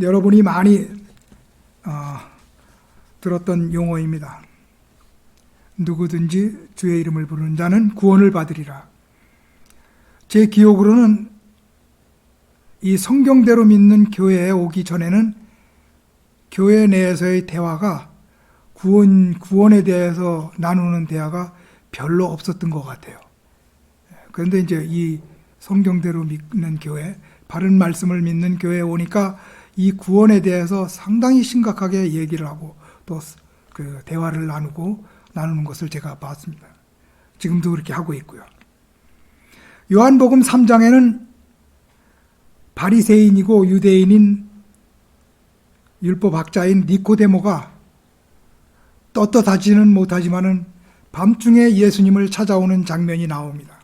여러분이 많이 들었던 용어입니다. 누구든지 주의 이름을 부르는 자는 구원을 받으리라. 제 기억으로는 이 성경대로 믿는 교회에 오기 전에는 교회 내에서의 대화가 구원에 대해서 나누는 대화가 별로 없었던 것 같아요. 그런데 이제 이 성경대로 믿는 교회, 바른 말씀을 믿는 교회에 오니까 이 구원에 대해서 상당히 심각하게 얘기를 하고 또 그 대화를 나누는 것을 제가 봤습니다. 지금도 그렇게 하고 있고요. 요한복음 3장에는 바리새인이고 유대인인 율법학자인 니코데모가 떳떳하지는 못하지만은 밤중에 예수님을 찾아오는 장면이 나옵니다.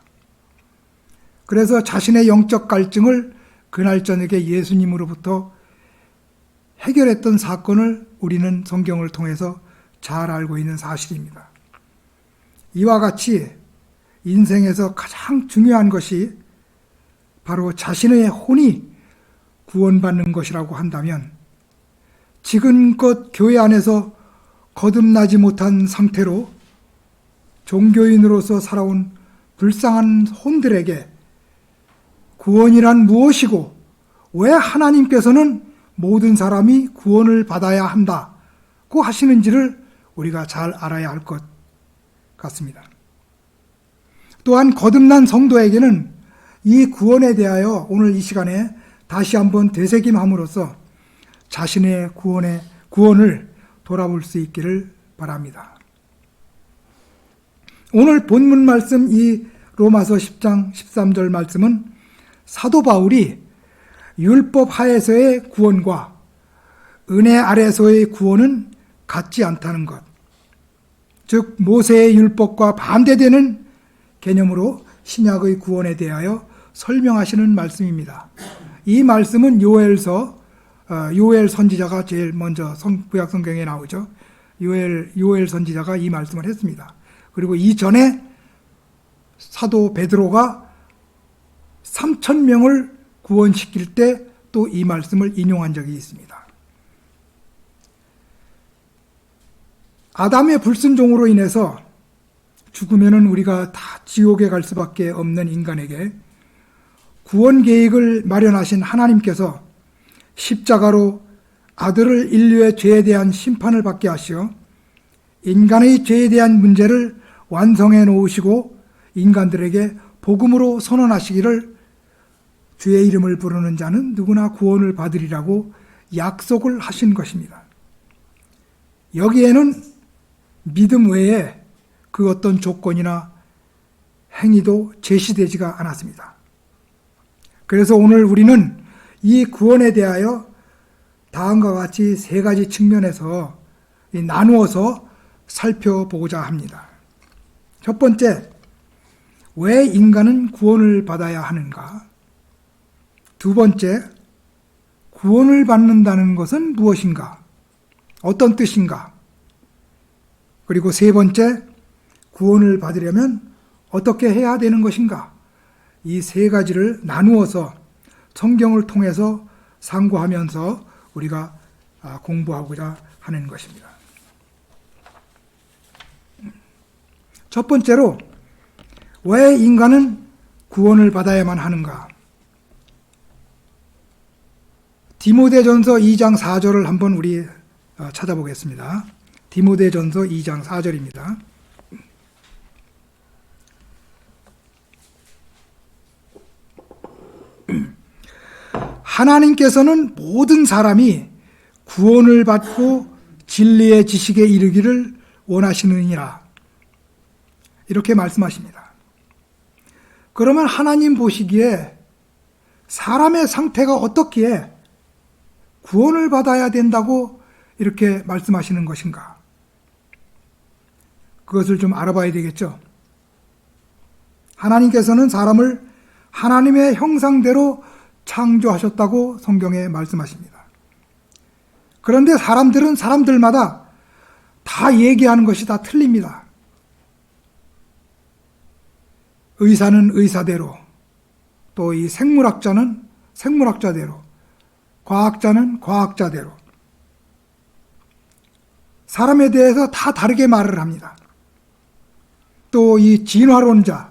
그래서 자신의 영적 갈증을 그날 저녁에 예수님으로부터 해결했던 사건을 우리는 성경을 통해서 잘 알고 있는 사실입니다. 이와 같이 인생에서 가장 중요한 것이 바로 자신의 혼이 구원받는 것이라고 한다면 지금껏 교회 안에서 거듭나지 못한 상태로 종교인으로서 살아온 불쌍한 혼들에게 구원이란 무엇이고 왜 하나님께서는 모든 사람이 구원을 받아야 한다고 하시는지를 우리가 잘 알아야 할 것 같습니다. 또한 거듭난 성도에게는 이 구원에 대하여 오늘 이 시간에 다시 한번 되새김함으로써 자신의 구원을 돌아볼 수 있기를 바랍니다. 오늘 본문 말씀 이 로마서 10장 13절 말씀은 사도 바울이 율법 하에서의 구원과 은혜 아래서의 구원은 같지 않다는 것, 즉 모세의 율법과 반대되는 개념으로 신약의 구원에 대하여 설명하시는 말씀입니다. 이 말씀은 요엘 선지자가 제일 먼저 구약 성경에 나오죠. 요엘 선지자가 이 말씀을 했습니다. 그리고 이전에 사도 베드로가 3,000명을 구원시킬 때 또 이 말씀을 인용한 적이 있습니다. 아담의 불순종으로 인해서 죽으면은 우리가 다 지옥에 갈 수밖에 없는 인간에게 구원 계획을 마련하신 하나님께서 십자가로 아들을 인류의 죄에 대한 심판을 받게 하시어 인간의 죄에 대한 문제를 완성해 놓으시고 인간들에게 복음으로 선언하시기를 주의 이름을 부르는 자는 누구나 구원을 받으리라고 약속을 하신 것입니다. 여기에는 믿음 외에 그 어떤 조건이나 행위도 제시되지가 않았습니다. 그래서 오늘 우리는 이 구원에 대하여 다음과 같이 세 가지 측면에서 나누어서 살펴보고자 합니다. 첫 번째, 왜 인간은 구원을 받아야 하는가? 두 번째, 구원을 받는다는 것은 무엇인가? 어떤 뜻인가? 그리고 세 번째, 구원을 받으려면 어떻게 해야 되는 것인가? 이 세 가지를 나누어서 성경을 통해서 상고하면서 우리가 공부하고자 하는 것입니다. 첫 번째로, 왜 인간은 구원을 받아야만 하는가? 디모데전서 2장 4절을 한번 우리 찾아보겠습니다. 디모데전서 2장 4절입니다. 하나님께서는 모든 사람이 구원을 받고 진리의 지식에 이르기를 원하시느니라. 이렇게 말씀하십니다. 그러면 하나님 보시기에 사람의 상태가 어떻기에 구원을 받아야 된다고 이렇게 말씀하시는 것인가? 그것을 좀 알아봐야 되겠죠. 하나님께서는 사람을 하나님의 형상대로 창조하셨다고 성경에 말씀하십니다. 그런데 사람들은 사람들마다 다 얘기하는 것이 다 틀립니다. 의사는 의사대로, 또 이 생물학자는 생물학자대로, 과학자는 과학자대로 사람에 대해서 다 다르게 말을 합니다. 또 이 진화론자,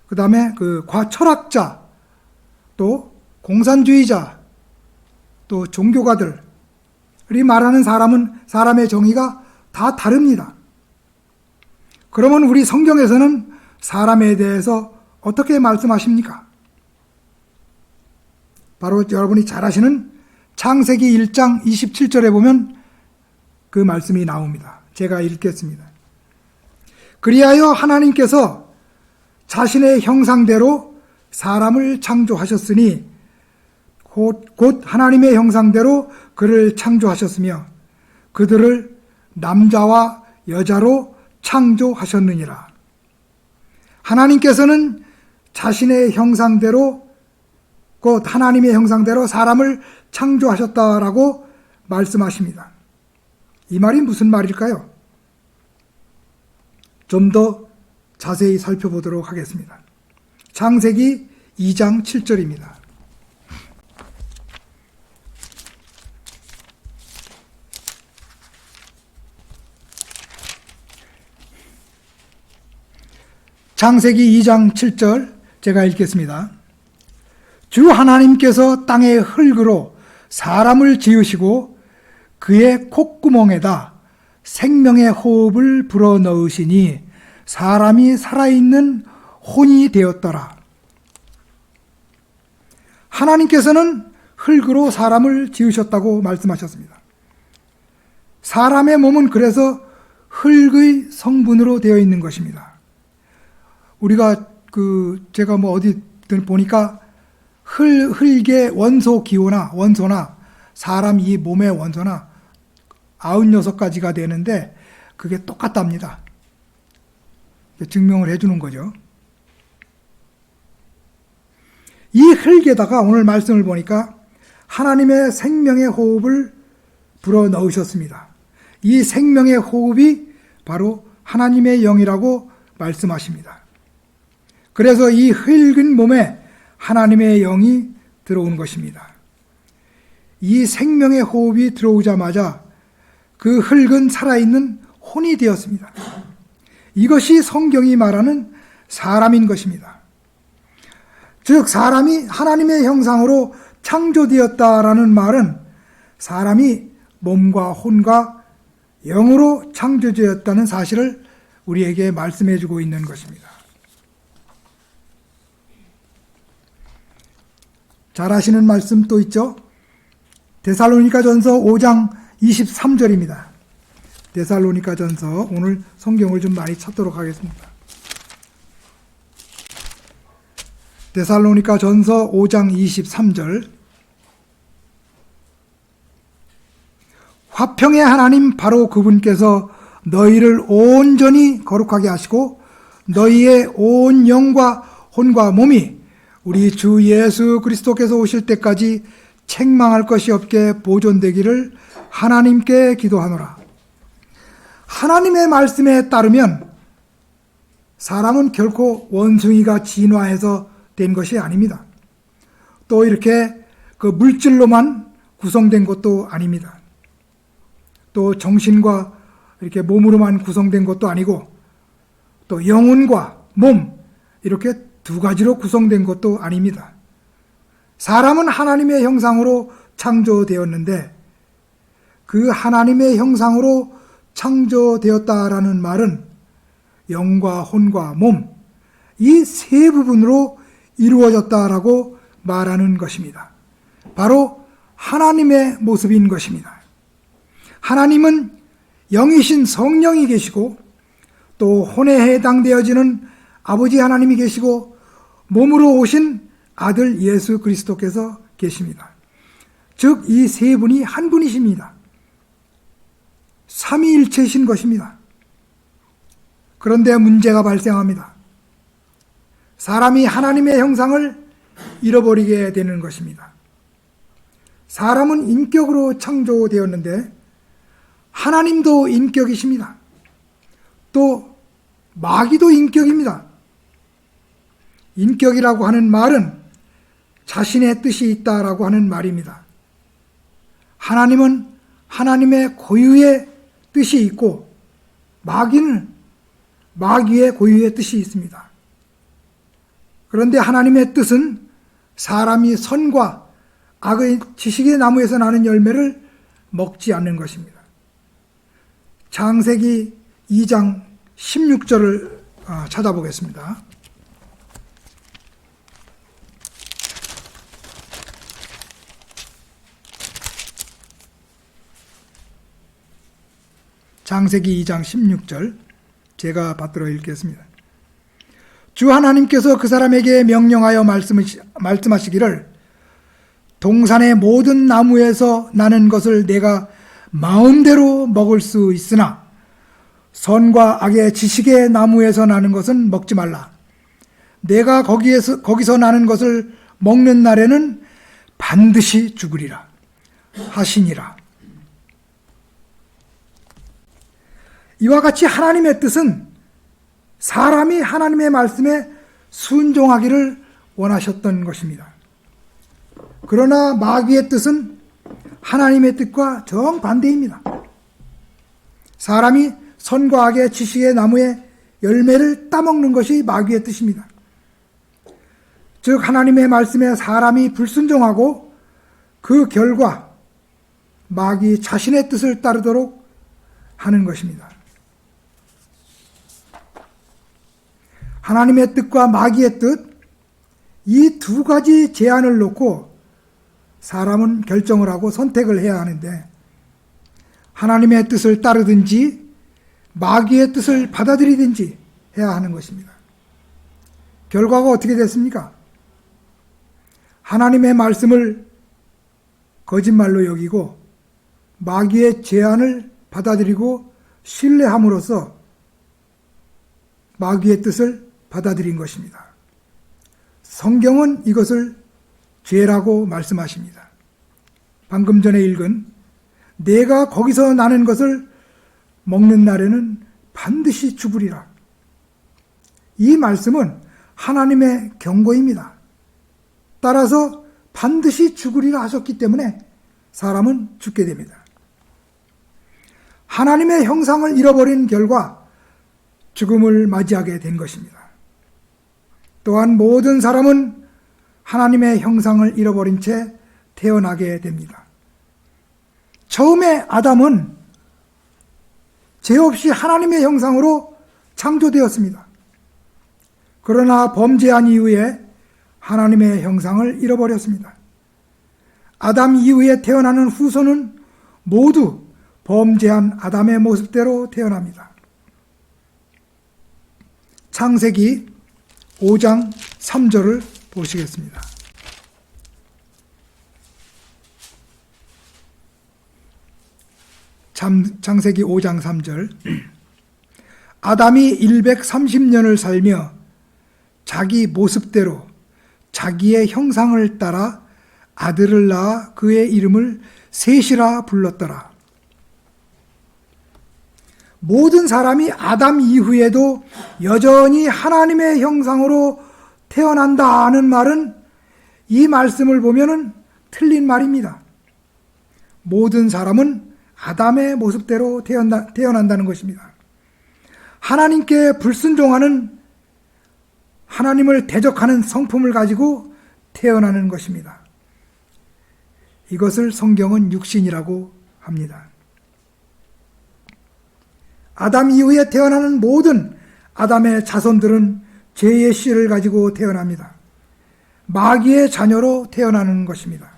그 다음에 그 과철학자, 또 공산주의자, 또 종교가들이 말하는 사람의 정의가 다 다릅니다. 그러면 우리 성경에서는 사람에 대해서 어떻게 말씀하십니까? 바로 여러분이 잘 아시는 창세기 1장 27절에 보면 그 말씀이 나옵니다. 제가 읽겠습니다. 그리하여 하나님께서 자신의 형상대로 사람을 창조하셨으니 곧 하나님의 형상대로 그를 창조하셨으며 그들을 남자와 여자로 창조하셨느니라. 하나님께서는 자신의 형상대로 곧 하나님의 형상대로 사람을 창조하셨다라고 말씀하십니다. 이 말이 무슨 말일까요? 좀 더 자세히 살펴보도록 하겠습니다. 창세기 2장 7절입니다. 창세기 2장 7절 제가 읽겠습니다. 주 하나님께서 땅의 흙으로 사람을 지으시고 그의 콧구멍에다 생명의 호흡을 불어넣으시니 사람이 살아있는 혼이 되었더라. 하나님께서는 흙으로 사람을 지으셨다고 말씀하셨습니다. 사람의 몸은 그래서 흙의 성분으로 되어 있는 것입니다. 우리가 제가 어디 보니까 흙의 원소나 사람 이 몸의 원소나 96가지가 되는데 그게 똑같답니다. 증명을 해주는 거죠. 이 흙에다가 오늘 말씀을 보니까 하나님의 생명의 호흡을 불어 넣으셨습니다. 이 생명의 호흡이 바로 하나님의 영이라고 말씀하십니다. 그래서 이 흙은 몸에 하나님의 영이 들어오는 것입니다. 이 생명의 호흡이 들어오자마자 그 흙은 살아있는 혼이 되었습니다. 이것이 성경이 말하는 사람인 것입니다. 즉 사람이 하나님의 형상으로 창조되었다라는 말은 사람이 몸과 혼과 영으로 창조되었다는 사실을 우리에게 말씀해 주고 있는 것입니다. 잘 아시는 말씀 또 있죠? 데살로니가전서 5장 23절입니다. 데살로니가전서 오늘 성경을 좀 많이 찾도록 하겠습니다. 데살로니가전서 5장 23절 화평의 하나님 바로 그분께서 너희를 온전히 거룩하게 하시고 너희의 온 영과 혼과 몸이 우리 주 예수 그리스도께서 오실 때까지 책망할 것이 없게 보존되기를 하나님께 기도하노라. 하나님의 말씀에 따르면 사람은 결코 원숭이가 진화해서 된 것이 아닙니다. 또 이렇게 그 물질로만 구성된 것도 아닙니다. 또 정신과 이렇게 몸으로만 구성된 것도 아니고 또 영혼과 몸 이렇게 두 가지로 구성된 것도 아닙니다. 사람은 하나님의 형상으로 창조되었는데 그 하나님의 형상으로 창조되었다라는 말은 영과 혼과 몸, 이 세 부분으로 이루어졌다라고 말하는 것입니다. 바로 하나님의 모습인 것입니다. 하나님은 영이신 성령이 계시고 또 혼에 해당되어지는 아버지 하나님이 계시고 몸으로 오신 아들 예수 그리스도께서 계십니다. 즉 이 세 분이 한 분이십니다. 삼위일체이신 것입니다. 그런데 문제가 발생합니다. 사람이 하나님의 형상을 잃어버리게 되는 것입니다. 사람은 인격으로 창조되었는데 하나님도 인격이십니다. 또 마귀도 인격입니다. 인격이라고 하는 말은 자신의 뜻이 있다라고 하는 말입니다. 하나님은 하나님의 고유의 뜻이 있고 마귀는 마귀의 고유의 뜻이 있습니다. 그런데 하나님의 뜻은 사람이 선과 악의 지식의 나무에서 나는 열매를 먹지 않는 것입니다. 창세기 2장 16절을 찾아보겠습니다. 창세기 2장 16절 제가 받들어 읽겠습니다. 주 하나님께서 그 사람에게 명령하여 말씀하시기를 동산의 모든 나무에서 나는 것을 내가 마음대로 먹을 수 있으나 선과 악의 지식의 나무에서 나는 것은 먹지 말라. 내가 거기서 나는 것을 먹는 날에는 반드시 죽으리라 하시니라. 이와 같이 하나님의 뜻은 사람이 하나님의 말씀에 순종하기를 원하셨던 것입니다. 그러나 마귀의 뜻은 하나님의 뜻과 정반대입니다. 사람이 선과 악의 지식의 나무의 열매를 따먹는 것이 마귀의 뜻입니다. 즉 하나님의 말씀에 사람이 불순종하고 그 결과 마귀 자신의 뜻을 따르도록 하는 것입니다. 하나님의 뜻과 마귀의 뜻, 이 두 가지 제한을 놓고 사람은 결정을 하고 선택을 해야 하는데 하나님의 뜻을 따르든지 마귀의 뜻을 받아들이든지 해야 하는 것입니다. 결과가 어떻게 됐습니까? 하나님의 말씀을 거짓말로 여기고 마귀의 제안을 받아들이고 신뢰함으로써 마귀의 뜻을 받아들인 것입니다. 성경은 이것을 죄라고 말씀하십니다. 방금 전에 읽은 내가 거기서 나는 것을 먹는 날에는 반드시 죽으리라. 이 말씀은 하나님의 경고입니다. 따라서 반드시 죽으리라 하셨기 때문에 사람은 죽게 됩니다. 하나님의 형상을 잃어버린 결과 죽음을 맞이하게 된 것입니다. 또한 모든 사람은 하나님의 형상을 잃어버린 채 태어나게 됩니다. 처음에 아담은 죄 없이 하나님의 형상으로 창조되었습니다. 그러나 범죄한 이후에 하나님의 형상을 잃어버렸습니다. 아담 이후에 태어나는 후손은 모두 범죄한 아담의 모습대로 태어납니다. 창세기 5장 3절을 보시겠습니다. 창세기 5장 3절 아담이 130년을 살며 자기 모습대로 자기의 형상을 따라 아들을 낳아 그의 이름을 셋이라 불렀더라. 모든 사람이 아담 이후에도 여전히 하나님의 형상으로 태어난다는 말은 이 말씀을 보면은 틀린 말입니다. 모든 사람은 아담의 모습대로 태어난다는 것입니다. 하나님께 불순종하는 하나님을 대적하는 성품을 가지고 태어나는 것입니다. 이것을 성경은 육신이라고 합니다. 아담 이후에 태어나는 모든 아담의 자손들은 죄의 씨를 가지고 태어납니다. 마귀의 자녀로 태어나는 것입니다.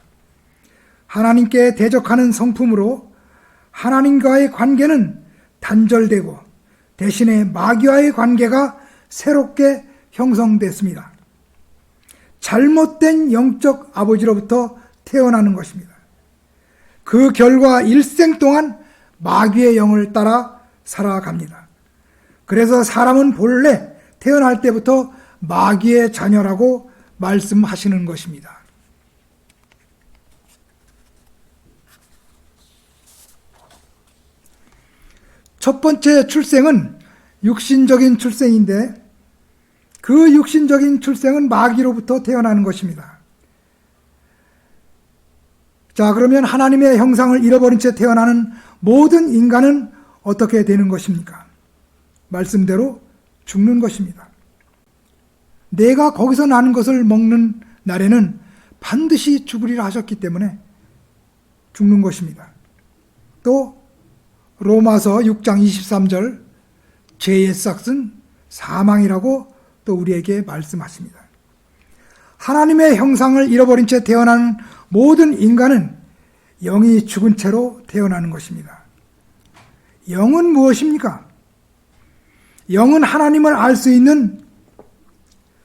하나님께 대적하는 성품으로 하나님과의 관계는 단절되고 대신에 마귀와의 관계가 새롭게 형성됐습니다. 잘못된 영적 아버지로부터 태어나는 것입니다. 그 결과 일생 동안 마귀의 영을 따라 살아갑니다. 그래서 사람은 본래 태어날 때부터 마귀의 자녀라고 말씀하시는 것입니다. 첫 번째 출생은 육신적인 출생인데 그 육신적인 출생은 마귀로부터 태어나는 것입니다. 자, 그러면 하나님의 형상을 잃어버린 채 태어나는 모든 인간은 어떻게 되는 것입니까? 말씀대로 죽는 것입니다. 내가 거기서 나는 것을 먹는 날에는 반드시 죽으리라 하셨기 때문에 죽는 것입니다. 또 로마서 6장 23절 죄의 싹은 사망이라고 또 우리에게 말씀하십니다. 하나님의 형상을 잃어버린 채 태어나는 모든 인간은 영이 죽은 채로 태어나는 것입니다. 영은 무엇입니까? 영은 하나님을 알 수 있는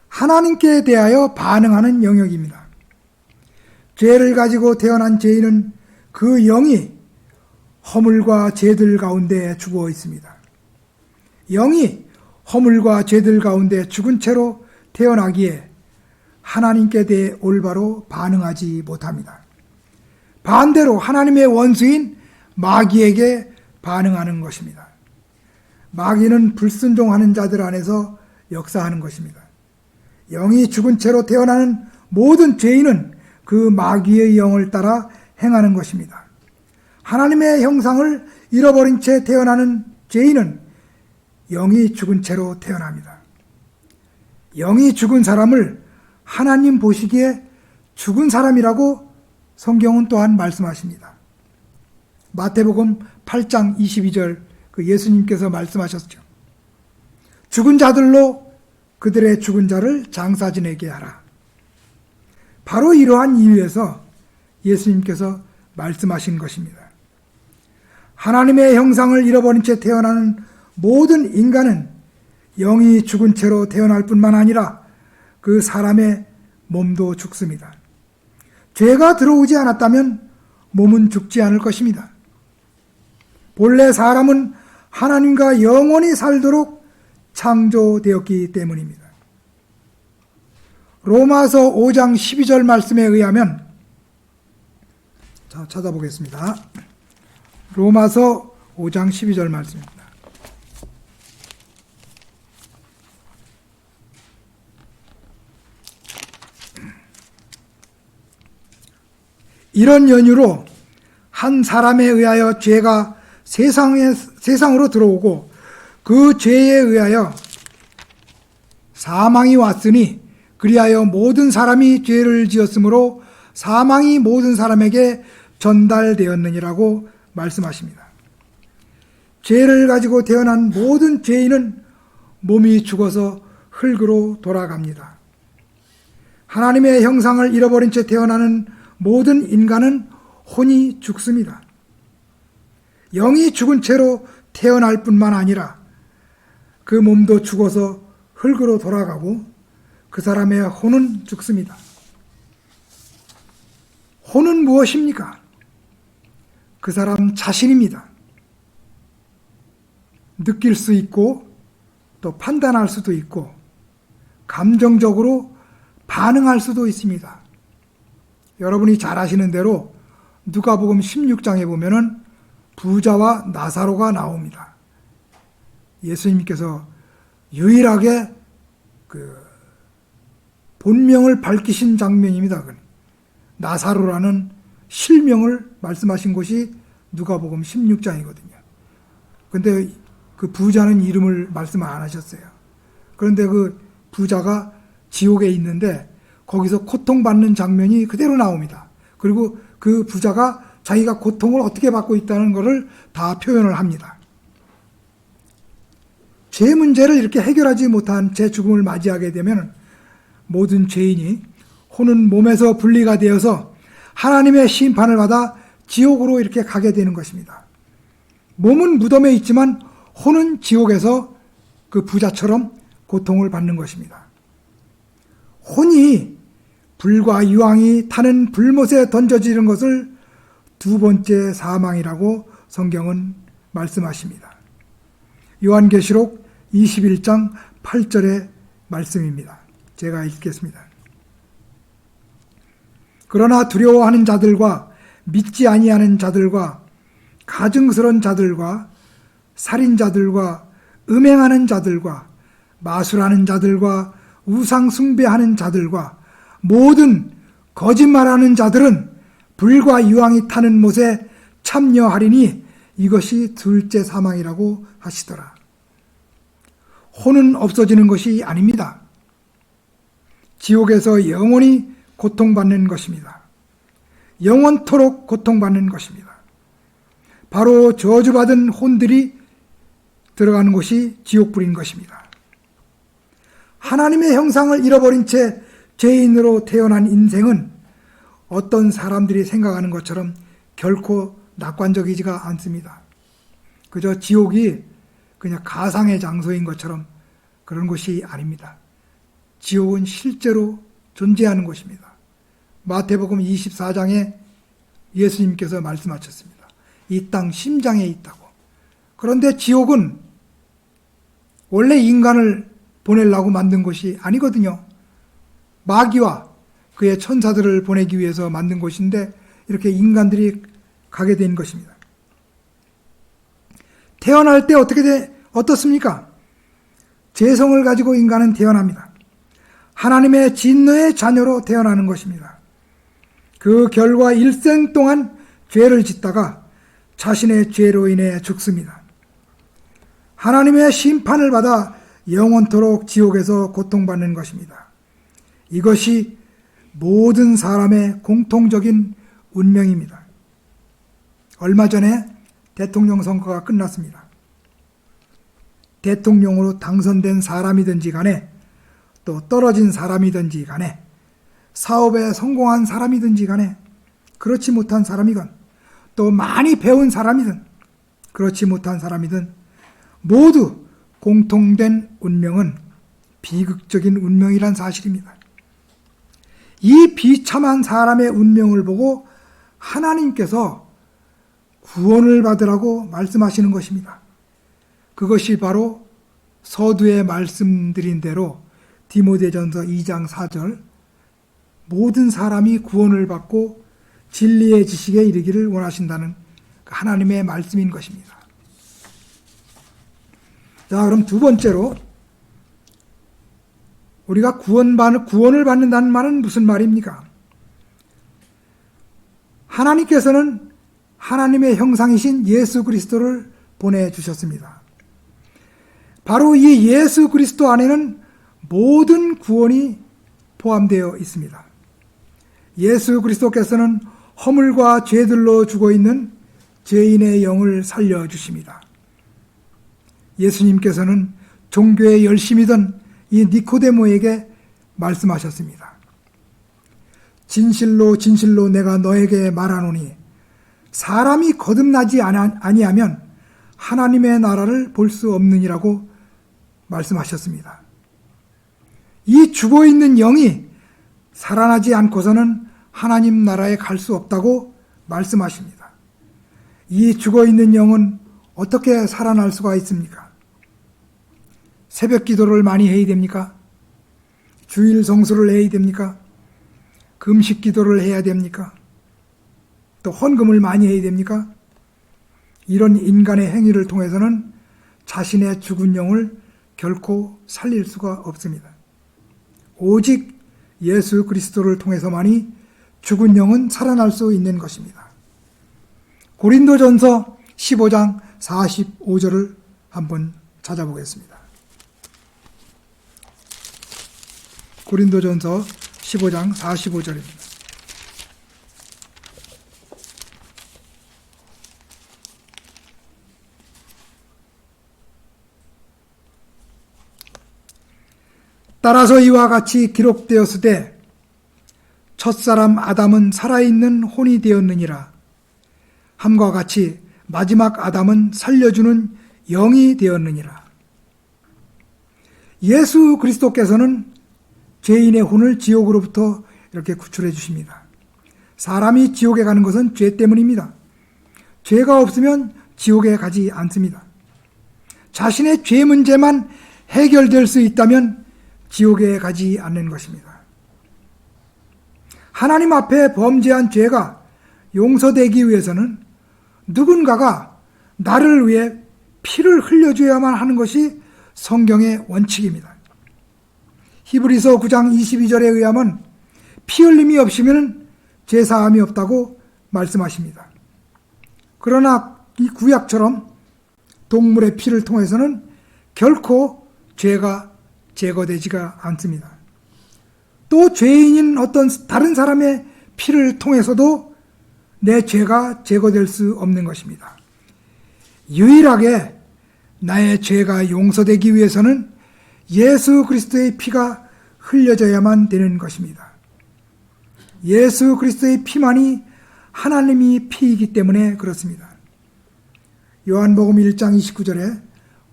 하나님께 대하여 반응하는 영역입니다. 죄를 가지고 태어난 죄인은 그 영이 허물과 죄들 가운데 죽어 있습니다. 영이 허물과 죄들 가운데 죽은 채로 태어나기에 하나님께 대해 올바로 반응하지 못합니다. 반대로 하나님의 원수인 마귀에게 반응하는 것입니다. 마귀는 불순종하는 자들 안에서 역사하는 것입니다. 영이 죽은 채로 태어나는 모든 죄인은 그 마귀의 영을 따라 행하는 것입니다. 하나님의 형상을 잃어버린 채 태어나는 죄인은 영이 죽은 채로 태어납니다. 영이 죽은 사람을 하나님 보시기에 죽은 사람이라고 성경은 또한 말씀하십니다. 마태복음 8장 22절 그 예수님께서 말씀하셨죠. 죽은 자들로 그들의 죽은 자를 장사 지내게 하라. 바로 이러한 이유에서 예수님께서 말씀하신 것입니다. 하나님의 형상을 잃어버린 채 태어나는 모든 인간은 영이 죽은 채로 태어날 뿐만 아니라 그 사람의 몸도 죽습니다. 죄가 들어오지 않았다면 몸은 죽지 않을 것입니다. 본래 사람은 하나님과 영원히 살도록 창조되었기 때문입니다. 로마서 5장 12절 말씀에 의하면, 자, 찾아보겠습니다. 로마서 5장 12절 말씀입니다. 이런 연유로 한 사람에 의하여 죄가 세상으로 들어오고 그 죄에 의하여 사망이 왔으니 그리하여 모든 사람이 죄를 지었으므로 사망이 모든 사람에게 전달되었느니라고 말씀하십니다. 죄를 가지고 태어난 모든 죄인은 몸이 죽어서 흙으로 돌아갑니다. 하나님의 형상을 잃어버린 채 태어나는 모든 인간은 혼이 죽습니다. 영이 죽은 채로 태어날 뿐만 아니라 그 몸도 죽어서 흙으로 돌아가고 그 사람의 혼은 죽습니다. 혼은 무엇입니까? 그 사람 자신입니다. 느낄 수 있고 또 판단할 수도 있고 감정적으로 반응할 수도 있습니다. 여러분이 잘 아시는 대로 누가복음 16장에 보면은 부자와 나사로가 나옵니다. 예수님께서 유일하게 그 본명을 밝히신 장면입니다. 나사로라는 실명을 말씀하신 곳이 누가복음 16장이거든요. 그런데 그 부자는 이름을 말씀 안 하셨어요. 그런데 그 부자가 지옥에 있는데 거기서 고통받는 장면이 그대로 나옵니다. 그리고 그 부자가 자기가 고통을 어떻게 받고 있다는 것을 다 표현을 합니다. 죄 문제를 이렇게 해결하지 못한 제 죽음을 맞이하게 되면 모든 죄인이 혼은 몸에서 분리가 되어서 하나님의 심판을 받아 지옥으로 이렇게 가게 되는 것입니다. 몸은 무덤에 있지만 혼은 지옥에서 그 부자처럼 고통을 받는 것입니다. 혼이 불과 유황이 타는 불못에 던져지는 것을 두 번째 사망이라고 성경은 말씀하십니다. 요한계시록 21장 8절의 말씀입니다. 제가 읽겠습니다. 그러나 두려워하는 자들과 믿지 아니하는 자들과 가증스러운 자들과 살인자들과 음행하는 자들과 마술하는 자들과 우상 숭배하는 자들과 모든 거짓말하는 자들은 불과 유황이 타는 못에 참여하리니 이것이 둘째 사망이라고 하시더라. 혼은 없어지는 것이 아닙니다. 지옥에서 영원히 고통받는 것입니다. 영원토록 고통받는 것입니다. 바로 저주받은 혼들이 들어가는 곳이 지옥불인 것입니다. 하나님의 형상을 잃어버린 채 죄인으로 태어난 인생은 어떤 사람들이 생각하는 것처럼 결코 낙관적이지가 않습니다. 그저 지옥이 그냥 가상의 장소인 것처럼 그런 곳이 아닙니다. 지옥은 실제로 존재하는 곳입니다. 마태복음 24장에 예수님께서 말씀하셨습니다. 이 땅 심장에 있다고. 그런데 지옥은 원래 인간을 보내려고 만든 곳이 아니거든요. 마귀와 그의 천사들을 보내기 위해서 만든 곳인데 이렇게 인간들이 가게 된 것입니다. 태어날 때 어떻습니까? 죄성을 가지고 인간은 태어납니다. 하나님의 진노의 자녀로 태어나는 것입니다. 그 결과 일생 동안 죄를 짓다가 자신의 죄로 인해 죽습니다. 하나님의 심판을 받아 영원토록 지옥에서 고통받는 것입니다. 이것이 모든 사람의 공통적인 운명입니다. 얼마 전에 대통령 선거가 끝났습니다. 대통령으로 당선된 사람이든지 간에 또 떨어진 사람이든지 간에 사업에 성공한 사람이든지 간에 그렇지 못한 사람이건 또 많이 배운 사람이든 그렇지 못한 사람이든 모두 공통된 운명은 비극적인 운명이란 사실입니다. 이 비참한 사람의 운명을 보고 하나님께서 구원을 받으라고 말씀하시는 것입니다. 그것이 바로 서두에 말씀드린 대로 디모데전서 2장 4절 모든 사람이 구원을 받고 진리의 지식에 이르기를 원하신다는 하나님의 말씀인 것입니다. 자, 그럼 두 번째로 우리가 구원을 받는다는 말은 무슨 말입니까? 하나님께서는 하나님의 형상이신 예수 그리스도를 보내주셨습니다. 바로 이 예수 그리스도 안에는 모든 구원이 포함되어 있습니다. 예수 그리스도께서는 허물과 죄들로 죽어있는 죄인의 영을 살려주십니다. 예수님께서는 종교에 열심이던 이 니코데모에게 말씀하셨습니다. 진실로 진실로 내가 너에게 말하노니 사람이 거듭나지 아니하면 하나님의 나라를 볼 수 없느니라고 말씀하셨습니다. 이 죽어있는 영이 살아나지 않고서는 하나님 나라에 갈 수 없다고 말씀하십니다. 이 죽어있는 영은 어떻게 살아날 수가 있습니까? 새벽 기도를 많이 해야 됩니까? 주일 성수를 해야 됩니까? 금식 기도를 해야 됩니까? 또 헌금을 많이 해야 됩니까? 이런 인간의 행위를 통해서는 자신의 죽은 영을 결코 살릴 수가 없습니다. 오직 예수 그리스도를 통해서만이 죽은 영은 살아날 수 있는 것입니다. 고린도전서 15장 45절을 한번 찾아보겠습니다. 고린도전서 15장 45절입니다. 따라서 이와 같이 기록되었으되 첫사람 아담은 살아있는 혼이 되었느니라. 함과 같이 마지막 아담은 살려주는 영이 되었느니라. 예수 그리스도께서는 죄인의 혼을 지옥으로부터 이렇게 구출해 주십니다. 사람이 지옥에 가는 것은 죄 때문입니다. 죄가 없으면 지옥에 가지 않습니다. 자신의 죄 문제만 해결될 수 있다면 지옥에 가지 않는 것입니다. 하나님 앞에 범죄한 죄가 용서되기 위해서는 누군가가 나를 위해 피를 흘려줘야만 하는 것이 성경의 원칙입니다. 히브리서 9장 22절에 의하면 피 흘림이 없으면 죄사함이 없다고 말씀하십니다. 그러나 이 구약처럼 동물의 피를 통해서는 결코 죄가 제거되지가 않습니다. 또 죄인인 어떤 다른 사람의 피를 통해서도 내 죄가 제거될 수 없는 것입니다. 유일하게 나의 죄가 용서되기 위해서는 예수 그리스도의 피가 흘려져야만 되는 것입니다. 예수 그리스도의 피만이 하나님이 피이기 때문에 그렇습니다. 요한복음 1장 29절에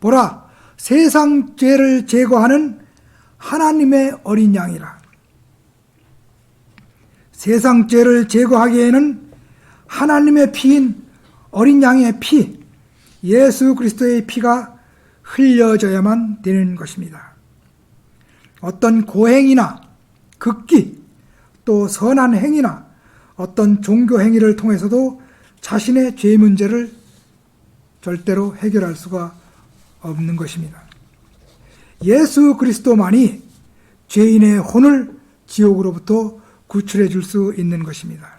보라, 세상 죄를 제거하는 하나님의 어린 양이라. 세상 죄를 제거하기에는 하나님의 피인 어린 양의 피, 예수 그리스도의 피가 흘려져야만 되는 것입니다. 어떤 고행이나 극기, 또 선한 행위나 어떤 종교 행위를 통해서도 자신의 죄 문제를 절대로 해결할 수가 없는 것입니다. 예수 그리스도만이 죄인의 혼을 지옥으로부터 구출해 줄 수 있는 것입니다.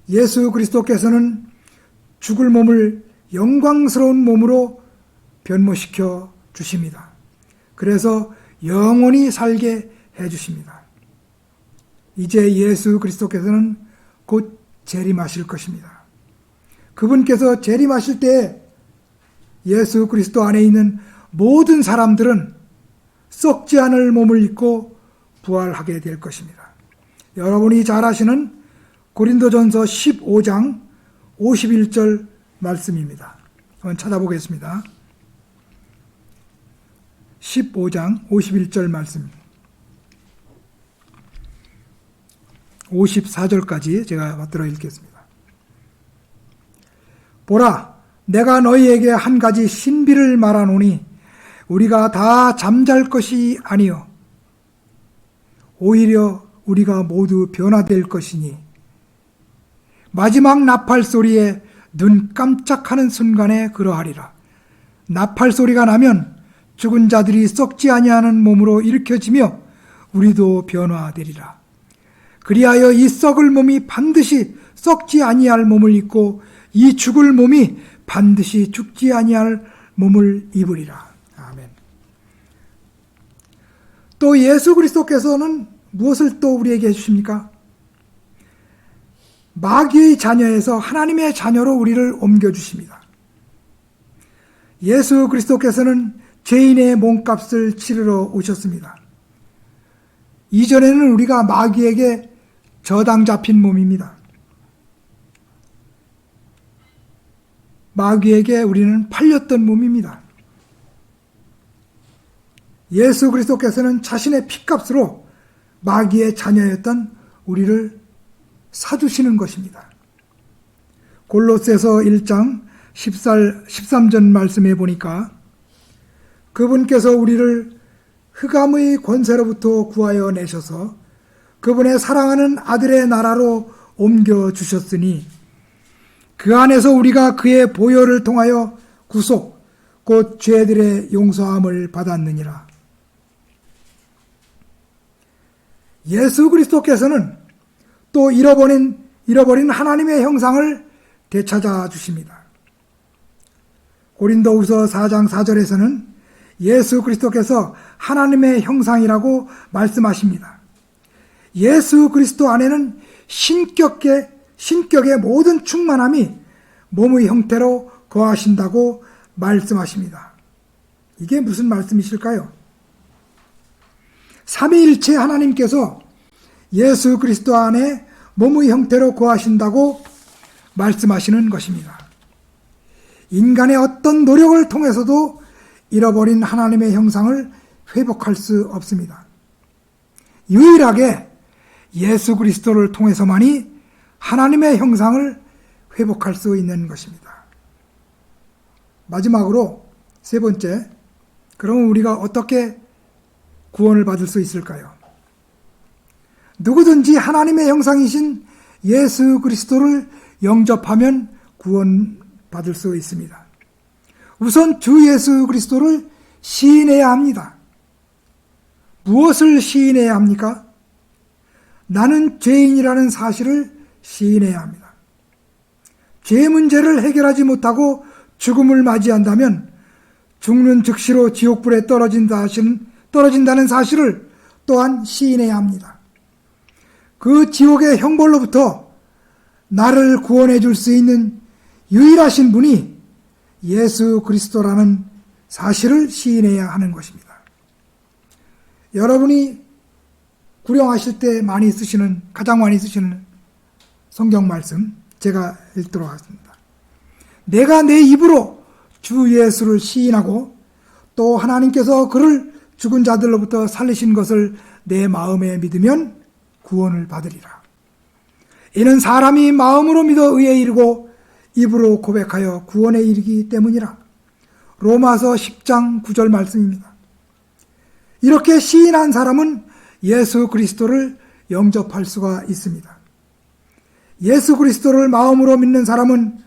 예수 그리스도께서는 죽을 몸을 영광스러운 몸으로 변모시켜 주십니다. 그래서 영원히 살게 해 주십니다. 이제 예수 그리스도께서는 곧 재림하실 것입니다. 그분께서 재림하실 때 예수 그리스도 안에 있는 모든 사람들은 썩지 않을 몸을 입고 부활하게 될 것입니다. 여러분이 잘 아시는 고린도전서 15장 51절 말씀입니다. 한번 찾아보겠습니다. 15장 51절 말씀. 54절까지 제가 맞들어 읽겠습니다. 보라, 내가 너희에게 한 가지 신비를 말하노니 우리가 다 잠잘 것이 아니요 오히려 우리가 모두 변화될 것이니 마지막 나팔 소리에 눈 깜짝하는 순간에 그러하리라. 나팔 소리가 나면 죽은 자들이 썩지 아니하는 몸으로 일으켜지며 우리도 변화되리라. 그리하여 이 썩을 몸이 반드시 썩지 아니할 몸을 입고 이 죽을 몸이 반드시 죽지 아니할 몸을 입으리라. 아멘. 또 예수 그리스도께서는 무엇을 또 우리에게 해주십니까? 마귀의 자녀에서 하나님의 자녀로 우리를 옮겨주십니다. 예수 그리스도께서는 죄인의 몸값을 치르러 오셨습니다. 이전에는 우리가 마귀에게 저당 잡힌 몸입니다. 마귀에게 우리는 팔렸던 몸입니다. 예수 그리스도께서는 자신의 피값으로 마귀의 자녀였던 우리를 사주시는 것입니다. 골로새서 1장 13절 말씀에 보니까 그분께서 우리를 흑암의 권세로부터 구하여 내셔서 그분의 사랑하는 아들의 나라로 옮겨주셨으니 그 안에서 우리가 그의 보혈을 통하여 구속, 곧 죄들의 용서함을 받았느니라. 예수 그리스도께서는 또 잃어버린 하나님의 형상을 되찾아 주십니다. 고린도후서 4장 4절에서는 예수 그리스도께서 하나님의 형상이라고 말씀하십니다. 예수 그리스도 안에는 신격의 모든 충만함이 몸의 형태로 거하신다고 말씀하십니다. 이게 무슨 말씀이실까요? 삼위일체 하나님께서 예수 그리스도 안에 몸의 형태로 거하신다고 말씀하시는 것입니다. 인간의 어떤 노력을 통해서도 잃어버린 하나님의 형상을 회복할 수 없습니다. 유일하게 예수 그리스도를 통해서만이 하나님의 형상을 회복할 수 있는 것입니다. 마지막으로 세 번째, 그럼 우리가 어떻게 구원을 받을 수 있을까요? 누구든지 하나님의 형상이신 예수 그리스도를 영접하면 구원받을 수 있습니다. 우선 주 예수 그리스도를 시인해야 합니다. 무엇을 시인해야 합니까? 나는 죄인이라는 사실을 시인해야 합니다. 죄 문제를 해결하지 못하고 죽음을 맞이한다면 죽는 즉시로 지옥불에 떨어진다는 사실을 또한 시인해야 합니다. 그 지옥의 형벌로부터 나를 구원해 줄 수 있는 유일하신 분이 예수 그리스도라는 사실을 시인해야 하는 것입니다. 여러분이 구령하실 때 가장 많이 쓰시는 성경 말씀 제가 읽도록 하겠습니다. 내가 내 입으로 주 예수를 시인하고 또 하나님께서 그를 죽은 자들로부터 살리신 것을 내 마음에 믿으면 구원을 받으리라. 이는 사람이 마음으로 믿어 의에 이르고 입으로 고백하여 구원에 이르기 때문이라. 로마서 10장 9절 말씀입니다. 이렇게 시인한 사람은 예수 그리스도를 영접할 수가 있습니다. 예수 그리스도를 마음으로 믿는 사람은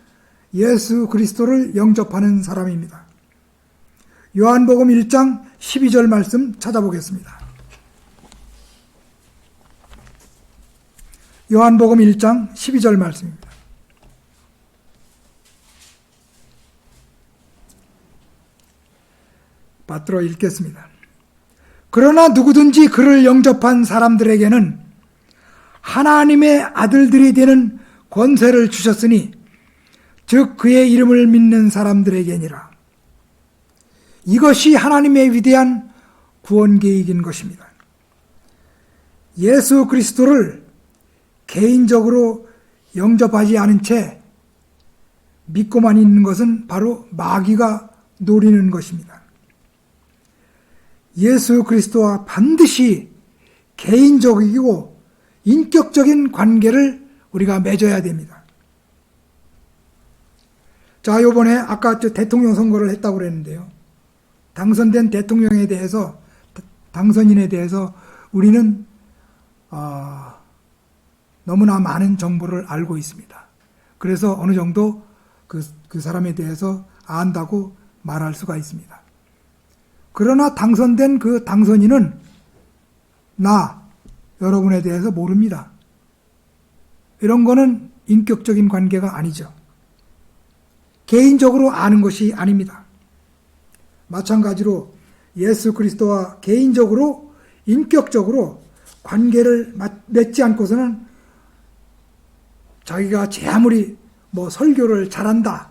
예수 그리스도를 영접하는 사람입니다. 요한복음 1장 12절 말씀 찾아보겠습니다. 요한복음 1장 12절 말씀입니다. 받들어 읽겠습니다. 그러나 누구든지 그를 영접한 사람들에게는 하나님의 아들들이 되는 권세를 주셨으니 즉 그의 이름을 믿는 사람들에게니라. 이것이 하나님의 위대한 구원 계획인 것입니다. 예수 그리스도를 개인적으로 영접하지 않은 채 믿고만 있는 것은 바로 마귀가 노리는 것입니다. 예수 그리스도와 반드시 개인적이고 인격적인 관계를 우리가 맺어야 됩니다. 자, 요번에 아까 대통령 선거를 했다고 그랬는데요. 당선된 대통령에 대해서, 당선인에 대해서 우리는 너무나 많은 정보를 알고 있습니다. 그래서 어느 정도 그 사람에 대해서 안다고 말할 수가 있습니다. 그러나 당선된 그 당선인은 여러분에 대해서 모릅니다. 이런 거는 인격적인 관계가 아니죠. 개인적으로 아는 것이 아닙니다. 마찬가지로 예수 그리스도와 개인적으로 인격적으로 관계를 맺지 않고서는 자기가 제 아무리 설교를 잘한다,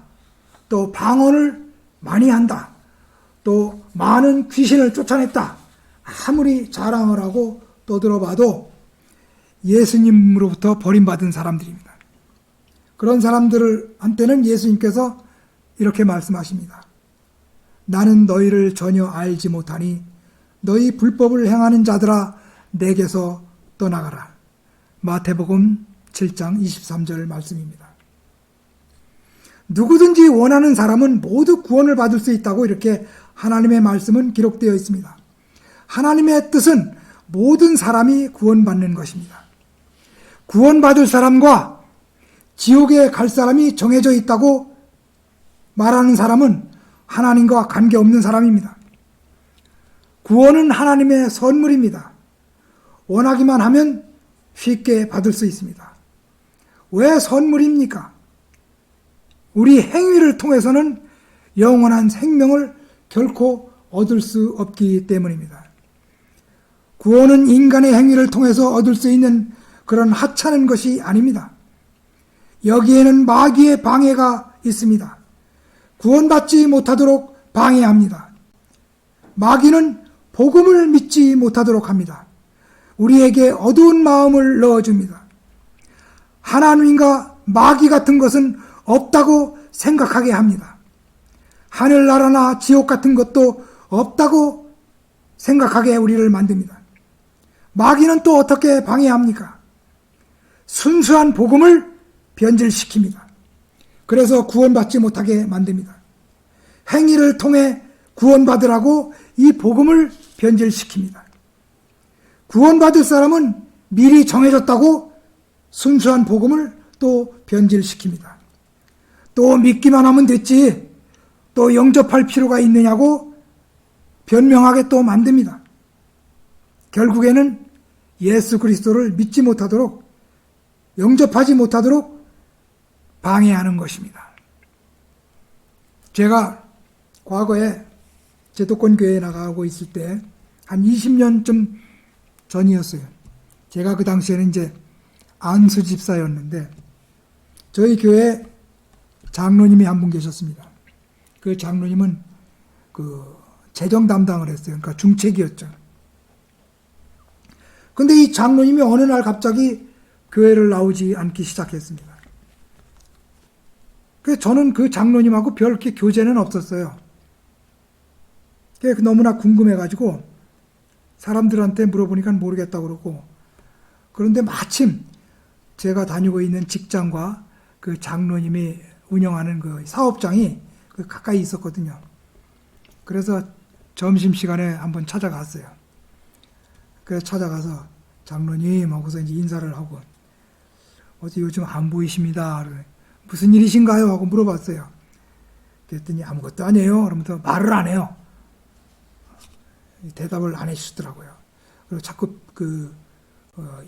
또 방언을 많이 한다, 또 많은 귀신을 쫓아냈다, 아무리 자랑을 하고 떠들어봐도 예수님으로부터 버림받은 사람들입니다. 그런 사람들한테는 예수님께서 이렇게 말씀하십니다. 나는 너희를 전혀 알지 못하니 너희 불법을 행하는 자들아 내게서 떠나가라. 마태복음 7장 23절 말씀입니다. 누구든지 원하는 사람은 모두 구원을 받을 수 있다고 이렇게 하나님의 말씀은 기록되어 있습니다. 하나님의 뜻은 모든 사람이 구원받는 것입니다. 구원받을 사람과 지옥에 갈 사람이 정해져 있다고 말하는 사람은 하나님과 관계없는 사람입니다. 구원은 하나님의 선물입니다. 원하기만 하면 쉽게 받을 수 있습니다. 왜 선물입니까? 우리 행위를 통해서는 영원한 생명을 결코 얻을 수 없기 때문입니다. 구원은 인간의 행위를 통해서 얻을 수 있는 그런 하찮은 것이 아닙니다. 여기에는 마귀의 방해가 있습니다. 구원받지 못하도록 방해합니다. 마귀는 복음을 믿지 못하도록 합니다. 우리에게 어두운 마음을 넣어줍니다. 하나님과 마귀 같은 것은 없다고 생각하게 합니다. 하늘나라나 지옥 같은 것도 없다고 생각하게 우리를 만듭니다. 마귀는 또 어떻게 방해합니까? 순수한 복음을 변질시킵니다. 그래서 구원받지 못하게 만듭니다. 행위를 통해 구원받으라고 이 복음을 변질시킵니다. 구원받을 사람은 미리 정해졌다고 순수한 복음을 또 변질시킵니다. 또 믿기만 하면 됐지, 또 영접할 필요가 있느냐고 변명하게 또 만듭니다. 결국에는 예수 그리스도를 믿지 못하도록 영접하지 못하도록 방해하는 것입니다. 제가 과거에 제도권 교회에 나가고 있을 때 한 20년쯤 전이었어요. 제가 그 당시에는 이제 안수 집사였는데 저희 교회 장로님이 한 분 계셨습니다. 그 장로님은 그 재정 담당을 했어요. 그러니까 중책이었죠. 근데 이 장로님이 어느 날 갑자기 교회를 나오지 않기 시작했습니다. 그래서 저는 그 장로님하고 별 이렇게 교제는 없었어요. 너무나 궁금해가지고 사람들한테 물어보니까 모르겠다고 그러고, 그런데 마침 제가 다니고 있는 직장과 그 장로님이 운영하는 그 사업장이 가까이 있었거든요. 그래서 점심시간에 한번 찾아갔어요. 그래서 찾아가서 장로님 하고서 이제 인사를 하고, 어디 요즘 안 보이십니다. 무슨 일이신가요? 하고 물어봤어요. 그랬더니 아무것도 아니에요. 그러면서 말을 안 해요. 대답을 안 해주시더라고요. 그리고 자꾸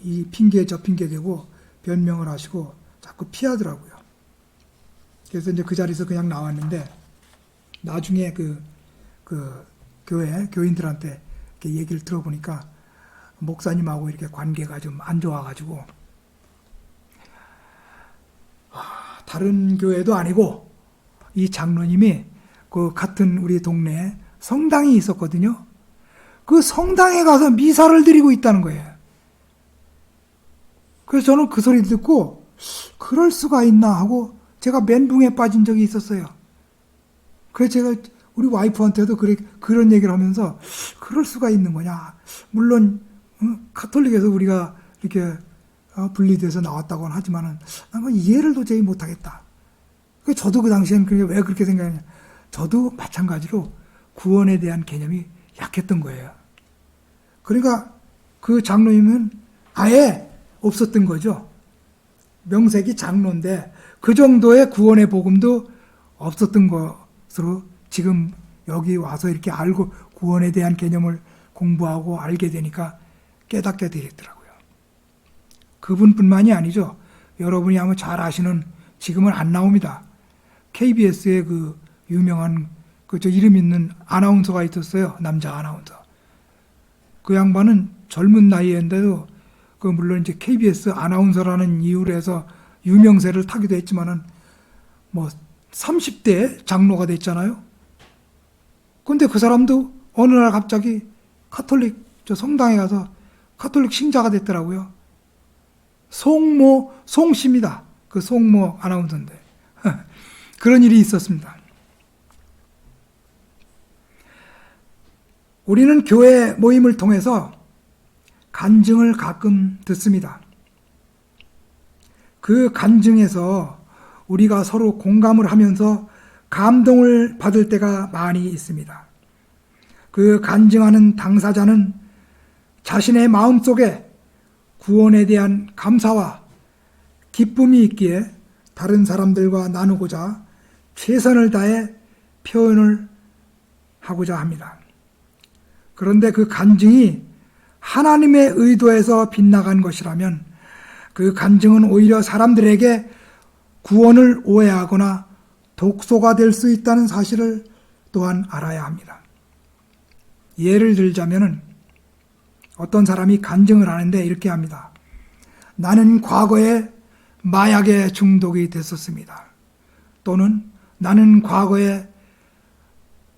이 핑계 저 핑계 대고 변명을 하시고 자꾸 피하더라고요. 그래서 이제 그 자리에서 그냥 나왔는데, 나중에 그 교회 교인들한테 이렇게 얘기를 들어보니까 목사님하고 이렇게 관계가 좀 안 좋아가지고, 다른 교회도 아니고 이 장로님이 그 같은 우리 동네에 성당이 있었거든요. 그 성당에 가서 미사를 드리고 있다는 거예요. 그래서 저는 그 소리 듣고 그럴 수가 있나 하고 제가 멘붕에 빠진 적이 있었어요. 그래서 제가 우리 와이프한테도 그런 얘기를 하면서 그럴 수가 있는 거냐. 물론 카톨릭에서 우리가 이렇게 분리돼서 나왔다고는 하지만은 나는 이해를 도저히 못하겠다. 저도 그 당시엔 왜 그렇게 생각하냐. 저도 마찬가지로 구원에 대한 개념이 약했던 거예요. 그러니까 그 장로님은 아예 없었던 거죠. 명색이 장로인데 그 정도의 구원의 복음도 없었던 것으로 지금 여기 와서 이렇게 알고 구원에 대한 개념을 공부하고 알게 되니까 깨닫게 되겠더라고요. 그분뿐만이 아니죠. 여러분이 아마 잘 아시는, 지금은 안 나옵니다. KBS의 그 유명한 저 이름 있는 아나운서가 있었어요. 남자 아나운서. 그 양반은 젊은 나이인데도 물론 이제 KBS 아나운서라는 이유로 해서 유명세를 타기도 했지만은 30대 장로가 됐잖아요. 근데 그 사람도 어느 날 갑자기 카톨릭 성당에 가서 카톨릭 신자가 됐더라고요. 송씨입니다. 그 송모 아나운서인데. 그런 일이 있었습니다. 우리는 교회 모임을 통해서 간증을 가끔 듣습니다. 그 간증에서 우리가 서로 공감을 하면서 감동을 받을 때가 많이 있습니다. 그 간증하는 당사자는 자신의 마음속에 구원에 대한 감사와 기쁨이 있기에 다른 사람들과 나누고자 최선을 다해 표현을 하고자 합니다. 그런데 그 간증이 하나님의 의도에서 빗나간 것이라면 그 간증은 오히려 사람들에게 구원을 오해하거나 독소가 될 수 있다는 사실을 또한 알아야 합니다. 예를 들자면은 어떤 사람이 간증을 하는데 이렇게 합니다. 나는 과거에 마약에 중독이 됐었습니다. 또는 나는 과거에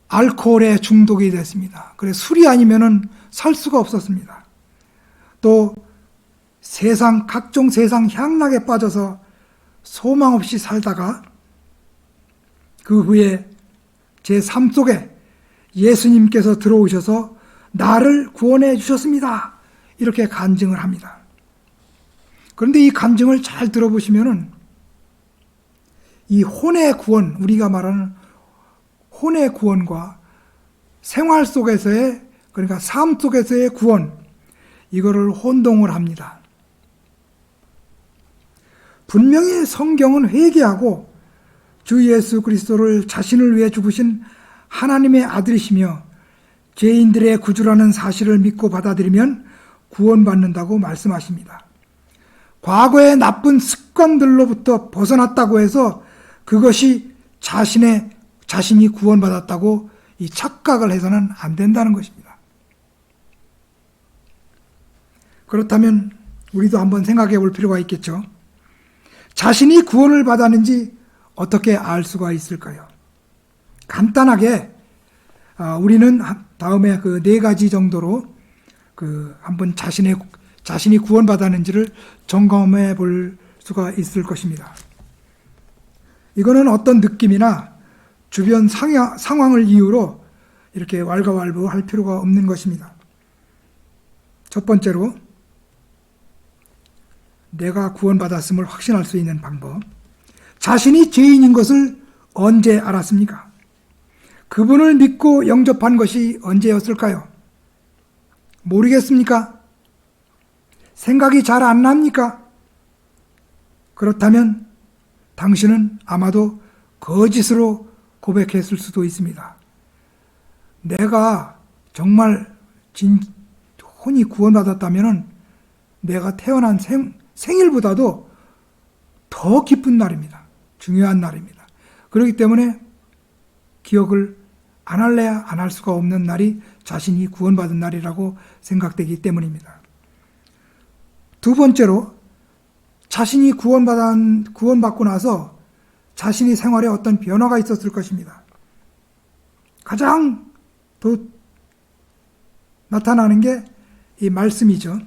알코올에 중독이 됐습니다. 그래서 술이 아니면은 살 수가 없었습니다. 또 각종 세상 향락에 빠져서 소망 없이 살다가 그 후에 제 삶 속에 예수님께서 들어오셔서 나를 구원해 주셨습니다. 이렇게 간증을 합니다. 그런데 이 간증을 잘 들어보시면은 이 혼의 구원, 우리가 말하는 혼의 구원과 생활 속에서의, 그러니까 삶 속에서의 구원, 이거를 혼동을 합니다. 분명히 성경은 회개하고 주 예수 그리스도를 자신을 위해 죽으신 하나님의 아들이시며 죄인들의 구주라는 사실을 믿고 받아들이면 구원받는다고 말씀하십니다. 과거의 나쁜 습관들로부터 벗어났다고 해서 그것이 자신이 구원받았다고 이 착각을 해서는 안 된다는 것입니다. 그렇다면 우리도 한번 생각해 볼 필요가 있겠죠. 자신이 구원을 받았는지 어떻게 알 수가 있을까요? 간단하게 우리는 다음에 그 4가지 정도로 한번 자신이 구원받았는지를 점검해 볼 수가 있을 것입니다. 이거는 어떤 느낌이나 주변 상황을 이유로 이렇게 왈가왈부할 필요가 없는 것입니다. 첫 번째로, 내가 구원받았음을 확신할 수 있는 방법. 자신이 죄인인 것을 언제 알았습니까? 그분을 믿고 영접한 것이 언제였을까요? 모르겠습니까? 생각이 잘 안 납니까? 그렇다면 당신은 아마도 거짓으로 고백했을 수도 있습니다. 내가 정말 혼이 구원받았다면 내가 태어난 생일보다도 더 기쁜 날입니다. 중요한 날입니다. 그렇기 때문에 기억을 안 할래야 안 할 수가 없는 날이 자신이 구원받은 날이라고 생각되기 때문입니다. 두 번째로, 자신이 구원받고 나서 자신이 생활에 어떤 변화가 있었을 것입니다. 가장 더 나타나는 게 이 말씀이죠.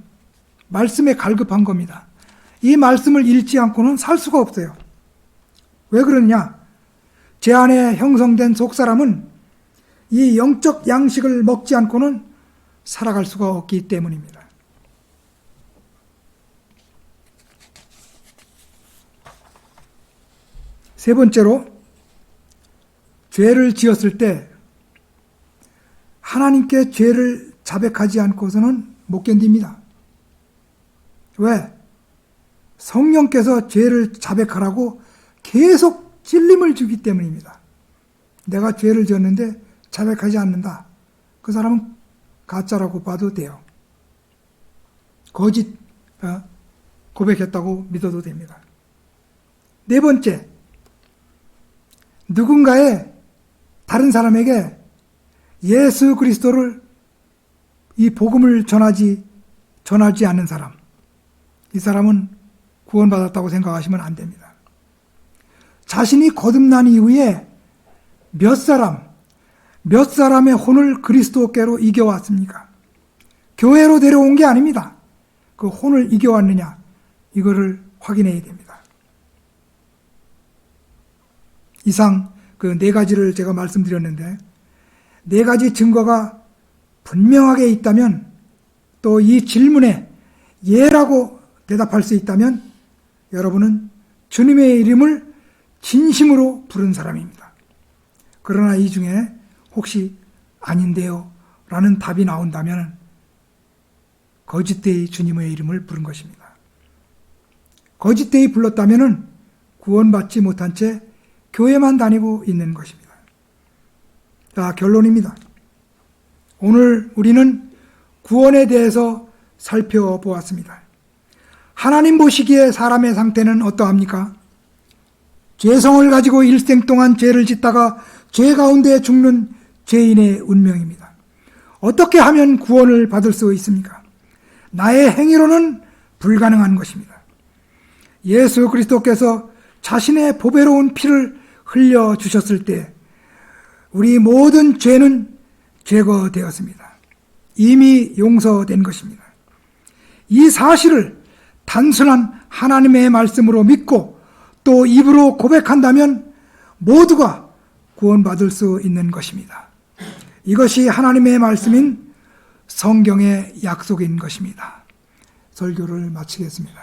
말씀에 갈급한 겁니다. 이 말씀을 읽지 않고는 살 수가 없어요. 왜 그러느냐? 제 안에 형성된 속사람은 이 영적 양식을 먹지 않고는 살아갈 수가 없기 때문입니다. 세 번째로, 죄를 지었을 때 하나님께 죄를 자백하지 않고서는 못 견딥니다. 왜? 성령께서 죄를 자백하라고 계속 찔림을 주기 때문입니다. 내가 죄를 지었는데 자백하지 않는다. 그 사람은 가짜라고 봐도 돼요. 거짓 고백했다고 믿어도 됩니다. 네 번째, 다른 사람에게 예수 그리스도를 이 복음을 전하지 않는 사람, 이 사람은 구원받았다고 생각하시면 안 됩니다. 자신이 거듭난 이후에 몇 사람의 혼을 그리스도께로 이겨왔습니까? 교회로 데려온 게 아닙니다. 그 혼을 이겨왔느냐, 이거를 확인해야 됩니다. 이상 그 4가지를 제가 말씀드렸는데, 4가지 증거가 분명하게 있다면, 또 이 질문에 예라고 대답할 수 있다면 여러분은 주님의 이름을 진심으로 부른 사람입니다. 그러나 이 중에 혹시 아닌데요 라는 답이 나온다면 거짓되이 주님의 이름을 부른 것입니다. 거짓되이 불렀다면 구원받지 못한 채 교회만 다니고 있는 것입니다. 자, 결론입니다. 오늘 우리는 구원에 대해서 살펴보았습니다. 하나님 보시기에 사람의 상태는 어떠합니까? 죄성을 가지고 일생 동안 죄를 짓다가 죄 가운데 죽는 죄인의 운명입니다. 어떻게 하면 구원을 받을 수 있습니까? 나의 행위로는 불가능한 것입니다. 예수 그리스도께서 자신의 보배로운 피를 흘려주셨을 때 우리 모든 죄는 제거되었습니다. 이미 용서된 것입니다. 이 사실을 단순한 하나님의 말씀으로 믿고 또 입으로 고백한다면 모두가 구원받을 수 있는 것입니다. 이것이 하나님의 말씀인 성경의 약속인 것입니다. 설교를 마치겠습니다.